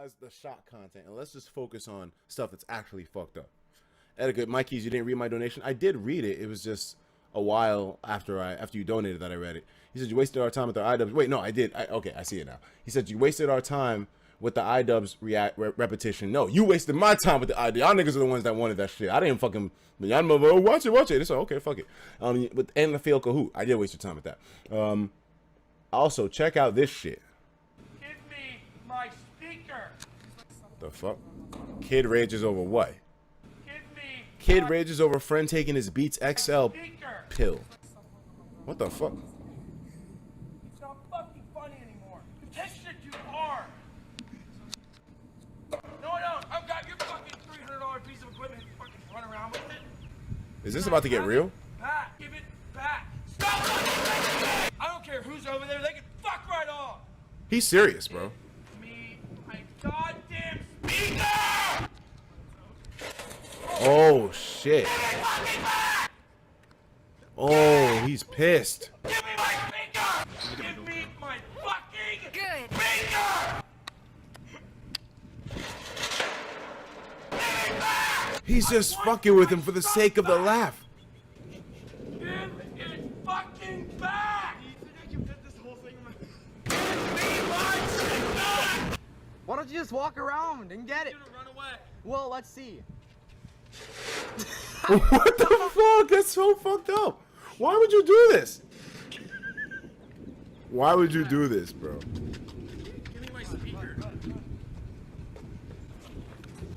minimize the shock content and let's just focus on stuff that's actually fucked up. Etika, Mikey's, you didn't read my donation. I did read it. It was just a while after you donated that I read it. He said you wasted our time with the iDubbbz. Wait, no, I did. Okay, I see it now. He said you wasted our time with the iDubbbz repetition. No, you wasted my time with the iDubbbz. Y'all niggas are the ones that wanted that shit. I didn't fucking. Y'all mother, oh, watch it. It's like, okay, fuck it. And the fail Kahoot. I did waste your time with that. Also, check out this shit. Give me my speaker. The fuck? Kid rages over what? Give me. Kid rages over friend taking his Beats XL Speaker. pill. What the fuck? It's not fucking funny anymore. You take shit too hard. No, I've got your fucking $300 piece of equipment. Fucking run around with it. Is this about to get real? Back. Give it back. Stop fucking. I don't care who's over there. They can fuck right off. He's serious, bro. Give me my goddamn speaker. Oh shit. Oh, he's pissed. Give me my speaker. Give me my fucking Good. speaker. He's just fucking with him for the sake of the laugh. Give it fucking back. Give me my speaker. Why don't you just walk around and get it? You're gonna run away. Well, let's see. What the fuck? That's so fucked up. Why would you do this? Why would you do this, bro? Give me my speaker.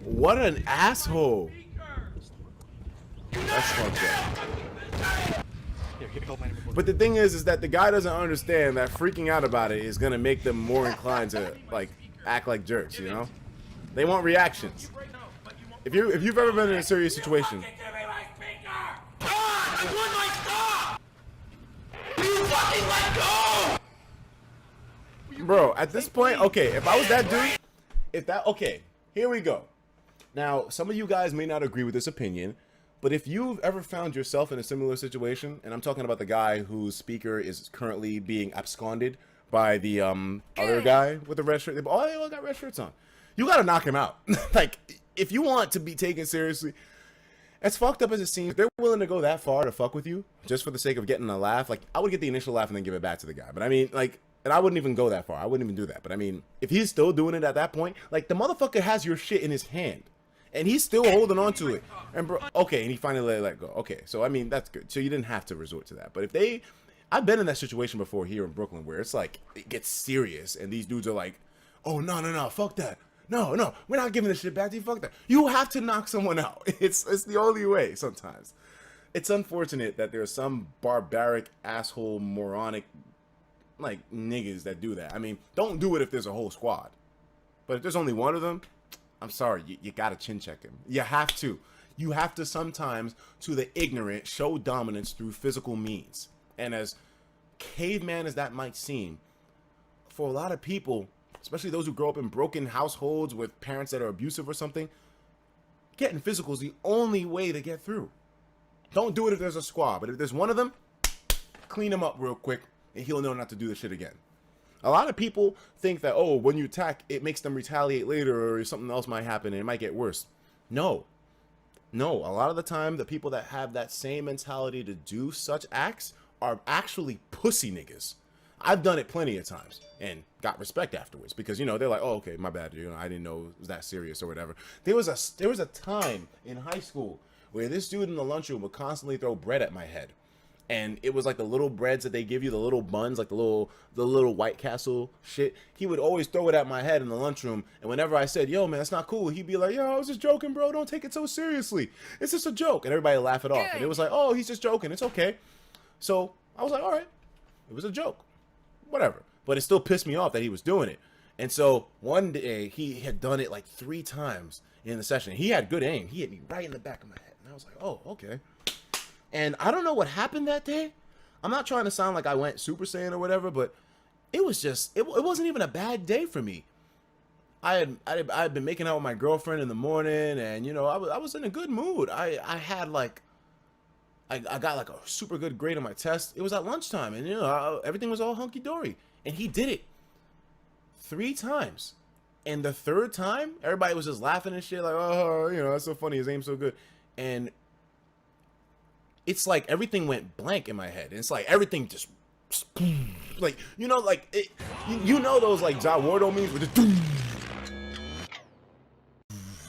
What an asshole. Speaker. That's fucked up. But the thing is that the guy doesn't understand that freaking out about it is gonna make them more inclined to like act like jerks, you know? They want reactions. If you've ever been in a serious situation, Give me my speaker. God, I'm doing my stop. You fucking let go. bro, at this point, okay, if I was that dude, okay, here we go. Now, some of you guys may not agree with this opinion, but if you've ever found yourself in a similar situation, and I'm talking about the guy whose speaker is currently being absconded by the other guy with the red shirt, they all got red shirts on. You gotta knock him out. Like, if you want to be taken seriously, as fucked up as it seems, they're willing to go that far to fuck with you just for the sake of getting a laugh. Like, I would get the initial laugh and then give it back to the guy. But I mean, like, and I wouldn't even go that far. I wouldn't even do that. But I mean, if he's still doing it at that point, like, the motherfucker has your shit in his hand and he's still holding on to it. And bro, okay, and he finally let it go. Okay, so I mean, that's good. So you didn't have to resort to that. But if I've been in that situation before here in Brooklyn where it's like, it gets serious and these dudes are like, oh, no, fuck that. No, we're not giving this shit back to you. Fuck that. You have to knock someone out. It's the only way sometimes. It's unfortunate that there's some barbaric, asshole, moronic, like, niggas that do that. I mean, don't do it if there's a whole squad. But if there's only one of them, I'm sorry, you gotta chin check him. You have to. You have to sometimes, to the ignorant, show dominance through physical means. And as caveman as that might seem, for a lot of people, especially those who grow up in broken households with parents that are abusive or something, getting physical is the only way to get through. Don't do it if there's a squad, but if there's one of them, clean him up real quick and he'll know not to do this shit again. A lot of people think that, oh, when you attack, it makes them retaliate later or something else might happen and it might get worse. No, a lot of the time, the people that have that same mentality to do such acts are actually pussy niggas. I've done it plenty of times and got respect afterwards because, you know, they're like, oh, okay, my bad, you know, I didn't know it was that serious or whatever. There was a time in high school where this dude in the lunchroom would constantly throw bread at my head. And it was like the little breads that they give you, the little buns, like the little White Castle shit. He would always throw it at my head in the lunchroom. And whenever I said, yo, man, that's not cool, he'd be like, yo, I was just joking, bro. Don't take it so seriously. It's just a joke. And everybody would laugh it off. And it was like, oh, he's just joking. It's okay. So I was like, all right, it was a joke. Whatever. But it still pissed me off that he was doing it. And so one day he had done it like 3 times in the session. He had good aim. He hit me right in the back of my head. And I was like, oh, okay. And I don't know what happened that day. I'm not trying to sound like I went Super Saiyan or whatever, but it was just, it wasn't even a bad day for me. I had been making out with my girlfriend in the morning and, you know, I was in a good mood. I had like, I got like a super good grade on my test. It was at lunchtime and, you know, everything was all hunky-dory. And he did it 3 times. And the third time, everybody was just laughing and shit, like, oh, you know, that's so funny. His aim's so good. And it's like everything went blank in my head. And it's like everything just, like, you know, like, it, you know those, like, Ja Wardo memes with just,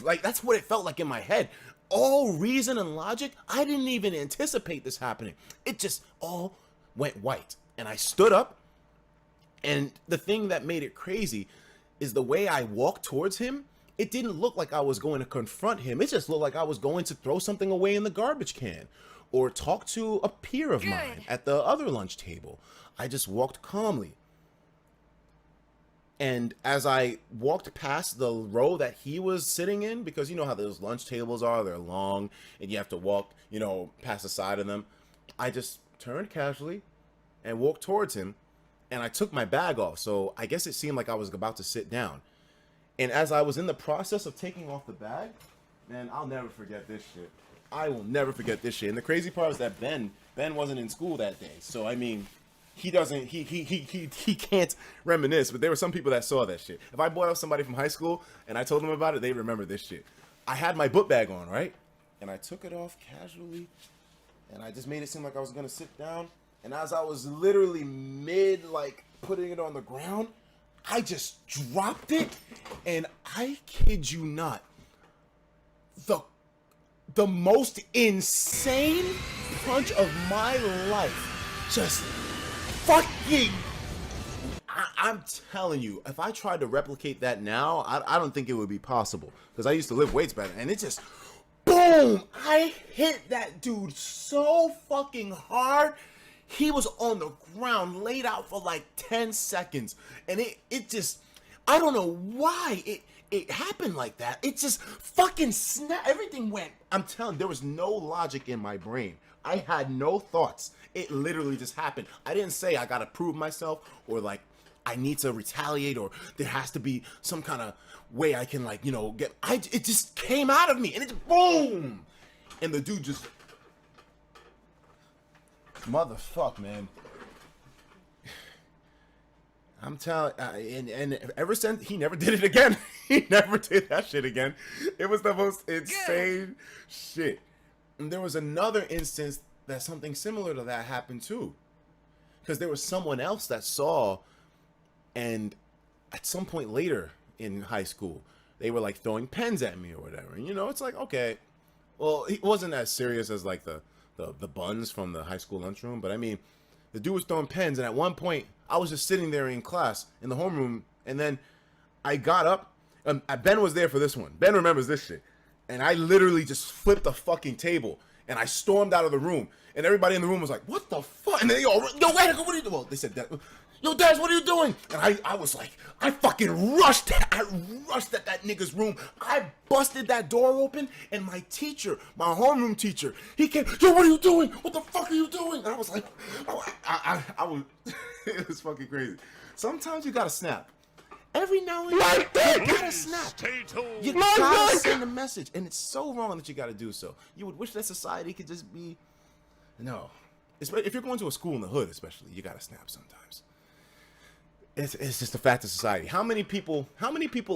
like, that's what it felt like in my head. All reason and logic, I didn't even anticipate this happening. It just all went white. And I stood up, and the thing that made it crazy is the way I walked towards him. It didn't look like I was going to confront him. It just looked like I was going to throw something away in the garbage can or talk to a peer of mine at the other lunch table. I just walked calmly. And as I walked past the row that he was sitting in, because you know how those lunch tables are, they're long and you have to walk, you know, past the side of them. I just turned casually and walked towards him, and I took my bag off. So I guess it seemed like I was about to sit down. And as I was in the process of taking off the bag, man, I'll never forget this shit. I will never forget this shit. And the crazy part is that Ben wasn't in school that day. So I mean, he can't reminisce, but there were some people that saw that shit. If I brought up somebody from high school and I told them about it, they remember this shit. I had my book bag on, right? And I took it off casually, and I just made it seem like I was gonna sit down. And as I was literally mid, like, putting it on the ground, I just dropped it, and I kid you not, the most insane punch of my life just fucking... I'm telling you, if I tried to replicate that now, I don't think it would be possible, because I used to lift weights back then, and it just... Boom! I hit that dude so fucking hard. He was on the ground, laid out for like 10 seconds. And it just, I don't know why it happened like that. It just fucking snapped. Everything went, I'm telling you, there was no logic in my brain. I had no thoughts. It literally just happened. I didn't say I gotta prove myself, or like I need to retaliate, or there has to be some kind of way I can, like, you know, get, it just came out of me, and it boom! And the dude just, motherfuck, man. I'm telling, and ever since, he never did it again. He never did that shit again. It was the most insane shit. And there was another instance that something similar to that happened too. Because there was someone else that saw, and at some point later in high school, they were like throwing pens at me or whatever. And you know, it's like, okay, well, it wasn't as serious as like the buns from the high school lunchroom, but I mean, the dude was throwing pens, and at one point, I was just sitting there in class in the homeroom, and then I got up. Ben was there for this one. Ben remembers this shit, and I literally just flipped the fucking table, and I stormed out of the room, and everybody in the room was like, "What the fuck?" And they all, "Yo, wait, what are you doing?" Well, they said that. "Yo, Daz, what are you doing?" And I was like, I fucking rushed at that nigga's room. I busted that door open, and my teacher, my homeroom teacher, he came, "Yo, what are you doing? What the fuck are you doing?" And I was like, I was, it was fucking crazy. Sometimes you gotta snap. Every now and then, you gotta snap. You gotta send a message, and it's so wrong that you gotta do so. You would wish that society could just be, no. If you're going to a school in the hood, especially, you gotta snap sometimes. It's just a fact of society. How many people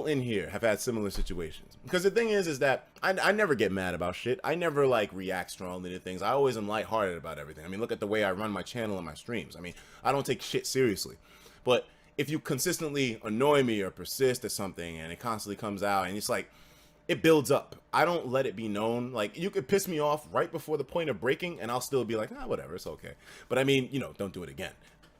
in here have had similar situations? Because the thing is that I never get mad about shit. I never like react strongly to things. I always am lighthearted about everything. I mean, look at the way I run my channel and my streams. I mean, I don't take shit seriously. But if you consistently annoy me or persist at something and it constantly comes out and it's like, it builds up. I don't let it be known. Like, you could piss me off right before the point of breaking and I'll still be like, whatever, it's okay. But I mean, you know, don't do it again.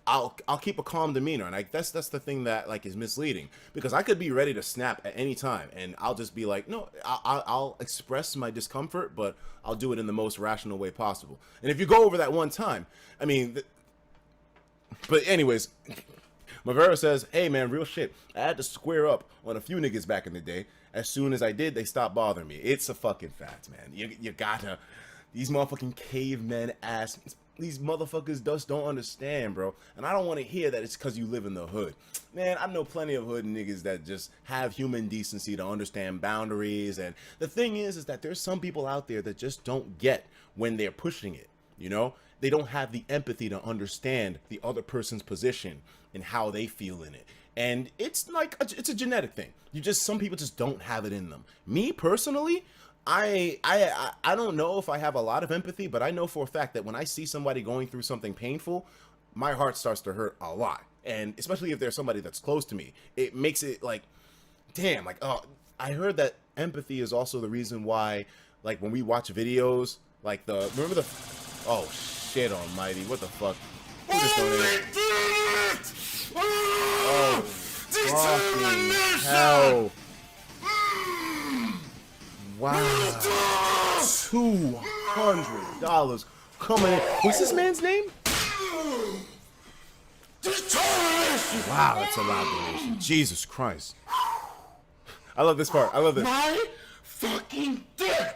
I'll keep a calm demeanor, and that's the thing that like is misleading, because I could be ready to snap at any time, and I'll just be like, no, I'll express my discomfort, but I'll do it in the most rational way possible. And if you go over that one time, I mean, but anyways, Mavera says, "Hey man, real shit. I had to square up on a few niggas back in the day. As soon as I did, they stopped bothering me." It's a fucking fact, man. You gotta, these motherfucking cavemen ass. These motherfuckers just don't understand, bro. And I don't want to hear that it's because you live in the hood. Man, I know plenty of hood niggas that just have human decency to understand boundaries. And the thing is that there's some people out there that just don't get when they're pushing it, you know? They don't have the empathy to understand the other person's position and how they feel in it. And it's like it's a genetic thing. Some people just don't have it in them. Me personally, I don't know if I have a lot of empathy, but I know for a fact that when I see somebody going through something painful, my heart starts to hurt a lot. And especially if there's somebody that's close to me, it makes it like, damn, like, oh, I heard that empathy is also the reason why, like, when we watch videos, like remember the, oh shit almighty, what the fuck? Who just donated? Oh, fucking hell. Wow. $200 coming in. What's this man's name? Wow, that's a loud donation. Jesus Christ. I love this part. I love this. My fucking dick!